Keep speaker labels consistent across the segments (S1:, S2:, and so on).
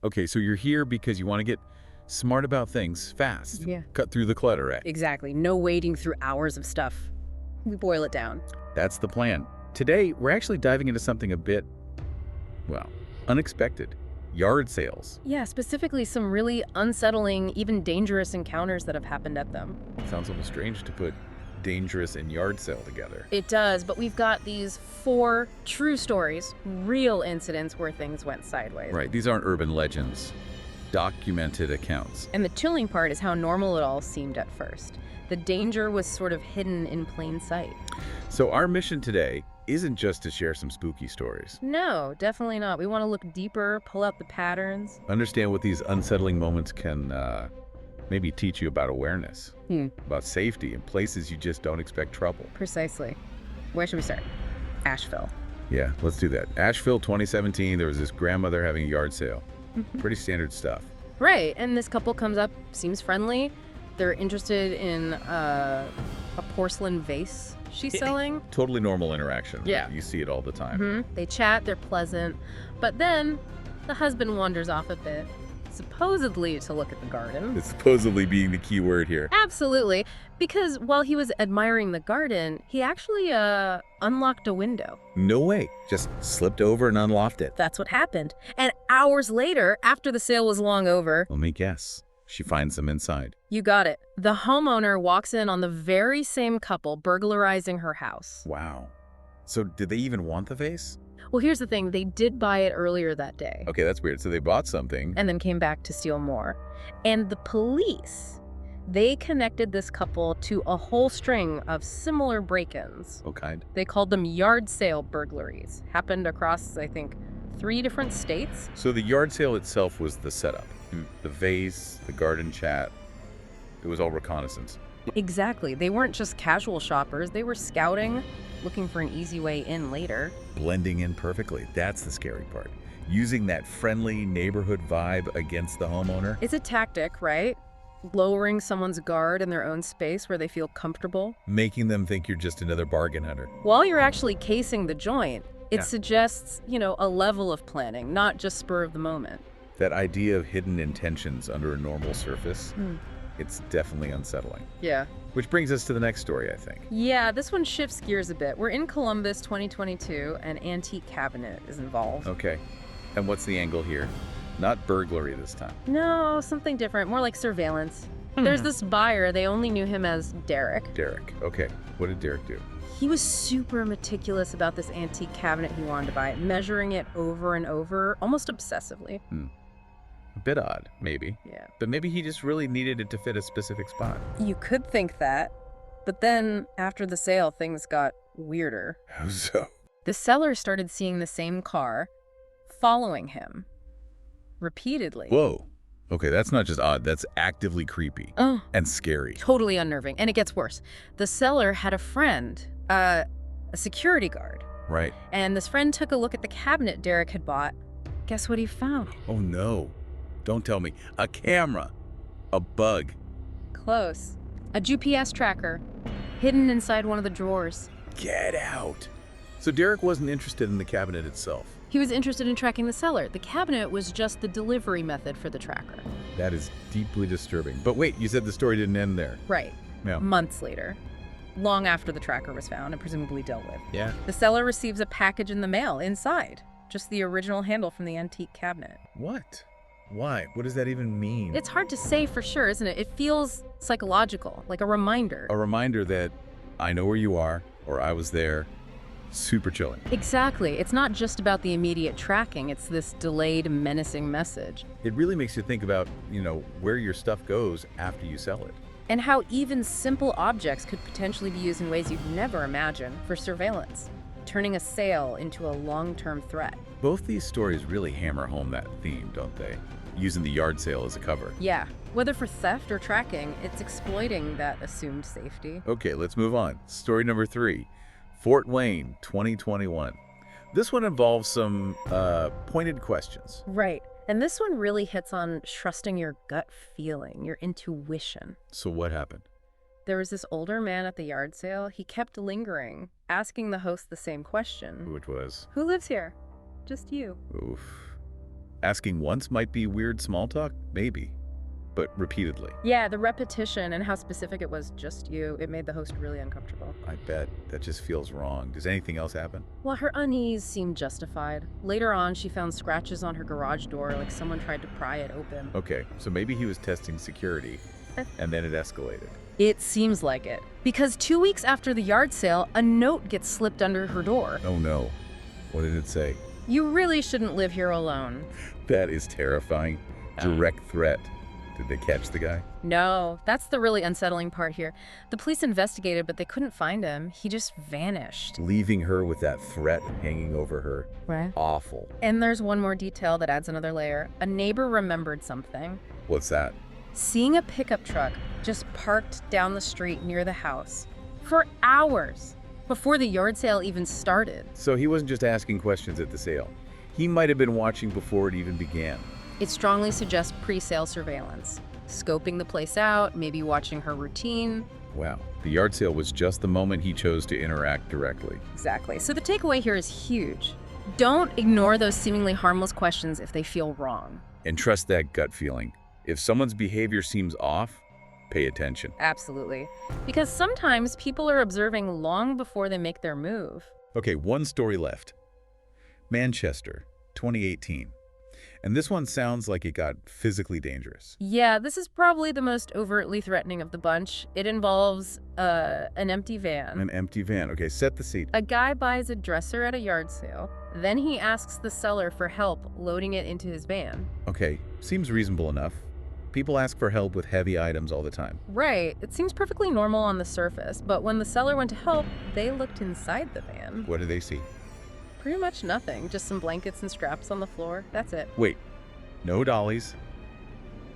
S1: Okay, so you're here because you want to get smart about things fast.
S2: Yeah.
S1: Cut through the clutter, right?
S2: Exactly. No wading through hours of stuff. We boil it down.
S1: That's the plan. Today, we're actually diving into something a bit, well, unexpected. Yard sales.
S2: Yeah, specifically some really unsettling, even dangerous encounters that have happened at them.
S1: Sounds almost strange to put dangerous and yard sale together.
S2: It does, but we've got these 4 true stories, real incidents where things went sideways.
S1: Right, these aren't urban legends. Documented accounts.
S2: And the chilling part is how normal it all seemed at first. The danger was sort of hidden in plain sight.
S1: So our mission today isn't just to share some spooky stories.
S2: No, definitely not. We want to look deeper, pull out the patterns.
S1: Understand what these unsettling moments can maybe teach you about awareness, about safety in places you just don't expect trouble.
S2: Precisely. Where should we start? Asheville.
S1: Yeah, let's do that. Asheville 2017, there was this grandmother having a yard sale. Pretty standard stuff.
S2: Right, and this couple comes up, seems friendly. They're interested in a porcelain vase she's selling.
S1: Totally normal interaction.
S2: Yeah.
S1: You see it all the time.
S2: They chat, they're pleasant, but then the husband wanders off a bit, supposedly to look at the garden.
S1: It's supposedly being the key word here.
S2: Absolutely, because while he was admiring the garden, he actually unlocked a window.
S1: No way. Just slipped over and unlocked it.
S2: That's what happened. And hours later, after the sale was long over,
S1: Let me guess. She finds them inside.
S2: you got it. The homeowner walks in on the very same couple burglarizing her house.
S1: Wow. So did they even want the vase?
S2: Well, here's the thing. They did buy it earlier that day
S1: Okay, that's weird. So they bought something.
S2: and then came back to steal more. And the police, they connected this couple to a whole string of similar break-ins.
S1: What kind?
S2: They called them yard sale burglaries. Happened across, I think, 3 different states.
S1: So the yard sale itself was the setup. The vase, the garden chat. It was all reconnaissance.
S2: Exactly. They weren't just casual shoppers. They were scouting, looking for an easy way in later.
S1: Blending in perfectly. That's the scary part. Using that friendly neighborhood vibe against the homeowner.
S2: It's a tactic, right? Lowering someone's guard in their own space where they feel comfortable.
S1: Making them think you're just another bargain hunter.
S2: While you're actually casing the joint, it
S1: Yeah.
S2: suggests, a level of planning, not just spur of the moment.
S1: That idea of hidden intentions under a normal surface, it's definitely unsettling.
S2: Yeah.
S1: Which brings us to the next story, I think.
S2: Yeah, this one shifts gears a bit. We're in Columbus, 2022, and antique cabinet is involved.
S1: Okay. And what's the angle here? Not burglary this time.
S2: No, something different, more like surveillance. There's this buyer, they only knew him as Derek.
S1: Derek. Okay. What did Derek do?
S2: He was super meticulous about this antique cabinet he wanted to buy, measuring it over and over, almost obsessively.
S1: A bit odd, maybe.
S2: Yeah.
S1: But maybe he just really needed it to fit a specific spot.
S2: You could think that, but then after the sale, things got weirder.
S1: How so?
S2: The seller started seeing the same car, following him repeatedly.
S1: Whoa. Okay, that's not just odd. That's actively creepy
S2: Oh,
S1: and scary.
S2: totally unnerving. And it gets worse. The seller had a friend, a security guard,
S1: Right.
S2: and this friend took a look at the cabinet Derek had bought. Guess what he found?
S1: Oh no. Don't tell me. A camera. A bug.
S2: Close. A GPS tracker, hidden inside one of the drawers.
S1: Get out. So Derek wasn't interested in the cabinet itself.
S2: He was interested in tracking the seller. The cabinet was just the delivery method for the tracker.
S1: That is deeply disturbing. But wait, you said the story didn't end there.
S2: Right.
S1: Yeah.
S2: Months later, long after the tracker was found and presumably dealt with,
S1: Yeah.
S2: the seller receives a package in the mail inside, just the original handle from the antique cabinet.
S1: What? Why? What does that even mean?
S2: It's hard to say for sure, isn't it? It feels psychological, like a reminder.
S1: a reminder that I know where you are, or I was there. Super chilling.
S2: Exactly. It's not just about the immediate tracking. It's this delayed, menacing message.
S1: It really makes you think about, where your stuff goes after you sell it.
S2: And how even simple objects could potentially be used in ways you'd never imagine for surveillance, turning a sale into a long-term threat.
S1: Both these stories really hammer home that theme, don't they? Using the yard sale as a cover.
S2: Yeah, whether for theft or tracking, it's exploiting that assumed safety.
S1: Okay, let's move on. Story number 3. Fort Wayne, 2021. This one involves some pointed questions.
S2: Right. And this one really hits on trusting your gut feeling, your intuition.
S1: So what happened?
S2: There was this older man at the yard sale. He kept lingering, asking the host the same question.
S1: Which was,
S2: Who lives here? Just you.
S1: oof. Asking once might be weird small talk, maybe, but repeatedly.
S2: Yeah, the repetition and how specific it was just you, it made the host really uncomfortable.
S1: I bet. That just feels wrong. Does anything else happen?
S2: Well, her unease seemed justified. Later on, she found scratches on her garage door like someone tried to pry it open.
S1: Okay, so maybe he was testing security, and then it escalated.
S2: It seems like it. Because 2 weeks after the yard sale, a note gets slipped under her door.
S1: Oh no. What did it say?
S2: You really shouldn't live here alone.
S1: That is terrifying. Direct threat. Did they catch the guy?
S2: No, that's the really unsettling part here. The police investigated, but they couldn't find him. He just vanished.
S1: Leaving her with that threat hanging over her.
S2: Right.
S1: Awful.
S2: And there's one more detail that adds another layer. A neighbor remembered something.
S1: What's that?
S2: Seeing a pickup truck just parked down the street near the house for hours before the yard sale even started.
S1: So he wasn't just asking questions at the sale. He might have been watching before it even began.
S2: It strongly suggests pre-sale surveillance, scoping the place out, maybe watching her routine.
S1: Wow. The yard sale was just the moment he chose to interact directly.
S2: Exactly. So the takeaway here is huge. Don't ignore those seemingly harmless questions if they feel wrong.
S1: And trust that gut feeling. If someone's behavior seems off, pay attention.
S2: Absolutely. Because sometimes people are observing long before they make their move.
S1: Okay, one story left. Manchester, 2018. And this one sounds like it got physically dangerous.
S2: Yeah, this is probably the most overtly threatening of the bunch. It involves an empty van.
S1: An empty van. Okay, set the seat.
S2: A guy buys a dresser at a yard sale. Then he asks the seller for help loading it into his van.
S1: Okay, seems reasonable enough. People ask for help with heavy items all the time.
S2: Right. It seems perfectly normal on the surface, but when the seller went to help, they looked inside the van.
S1: What do they see?
S2: Pretty much nothing. Just some blankets and straps on the floor. That's it.
S1: Wait, no dollies,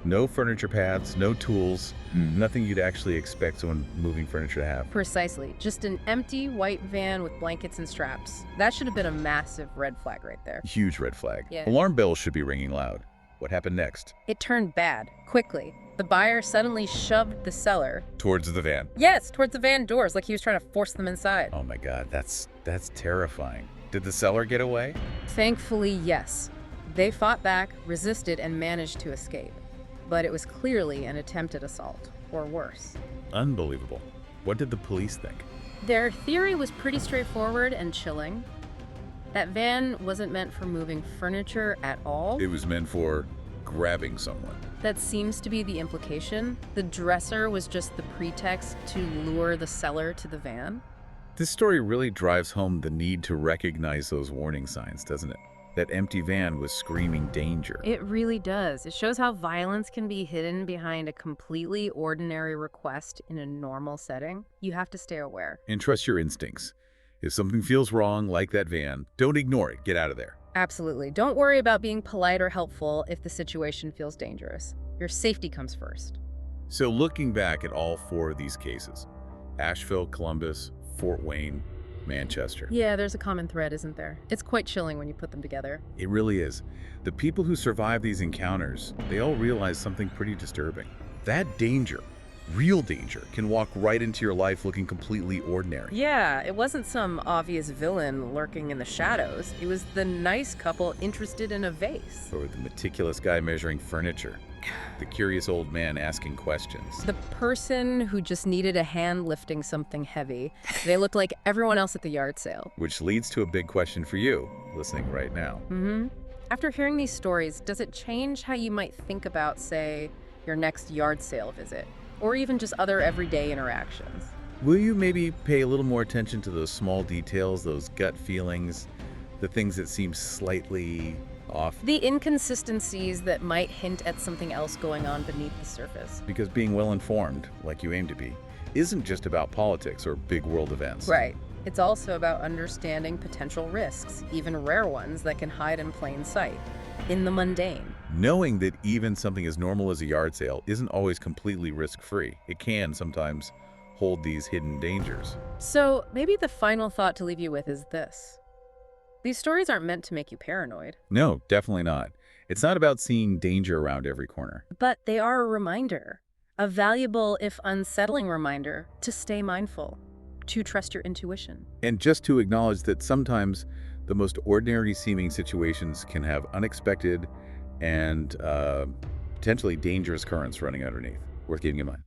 S1: no furniture pads, no tools, nothing you'd actually expect someone moving furniture to have.
S2: Precisely. Just an empty white van with blankets and straps. That should have been a massive red flag right there.
S1: Huge red flag.
S2: Yeah.
S1: Alarm bells should be ringing loud. What happened next?
S2: It turned bad, quickly. The buyer suddenly shoved the seller.
S1: Towards the van.
S2: Yes, towards the van doors, like he was trying to force them inside.
S1: Oh my God, that's terrifying. Did the seller get away?
S2: Thankfully, yes. They fought back, resisted, and managed to escape. But it was clearly an attempted assault, or worse.
S1: Unbelievable. What did the police think?
S2: Their theory was pretty straightforward and chilling. That van wasn't meant for moving furniture at all.
S1: It was meant for grabbing someone.
S2: That seems to be the implication. The dresser was just the pretext to lure the seller to the van.
S1: This story really drives home the need to recognize those warning signs, doesn't it? That empty van was screaming danger.
S2: It really does. It shows how violence can be hidden behind a completely ordinary request in a normal setting. You have to stay aware.
S1: And trust your instincts. If something feels wrong, like that van, don't ignore it. Get out of there.
S2: Absolutely. Don't worry about being polite or helpful if the situation feels dangerous. Your safety comes first.
S1: So looking back at all four of these cases, Asheville, Columbus, Fort Wayne, Manchester.
S2: Yeah, there's a common thread, isn't there? It's quite chilling when you put them together.
S1: It really is. The people who survive these encounters, they all realize something pretty disturbing. That danger, real danger, can walk right into your life looking completely ordinary.
S2: Yeah, it wasn't some obvious villain lurking in the shadows. It was the nice couple interested in a vase.
S1: Or the meticulous guy measuring furniture. The curious old man asking questions.
S2: The person who just needed a hand lifting something heavy. They looked like everyone else at the yard sale.
S1: Which leads to a big question for you, listening right now.
S2: After hearing these stories, does it change how you might think about, say, your next yard sale visit? Or even just other everyday interactions?
S1: Will you maybe pay a little more attention to those small details, those gut feelings, the things that seem slightly off?
S2: The inconsistencies that might hint at something else going on beneath the surface.
S1: Because being well-informed, like you aim to be, isn't just about politics or big world events.
S2: Right. It's also about understanding potential risks, even rare ones that can hide in plain sight, in the mundane.
S1: Knowing that even something as normal as a yard sale isn't always completely risk-free. It can sometimes hold these hidden dangers.
S2: So maybe the final thought to leave you with is this. These stories aren't meant to make you paranoid.
S1: No, definitely not. It's not about seeing danger around every corner.
S2: But they are a reminder, a valuable, if unsettling reminder, to stay mindful, to trust your intuition.
S1: And just to acknowledge that sometimes the most ordinary seeming situations can have unexpected, and potentially dangerous currents running underneath. Worth keeping in mind.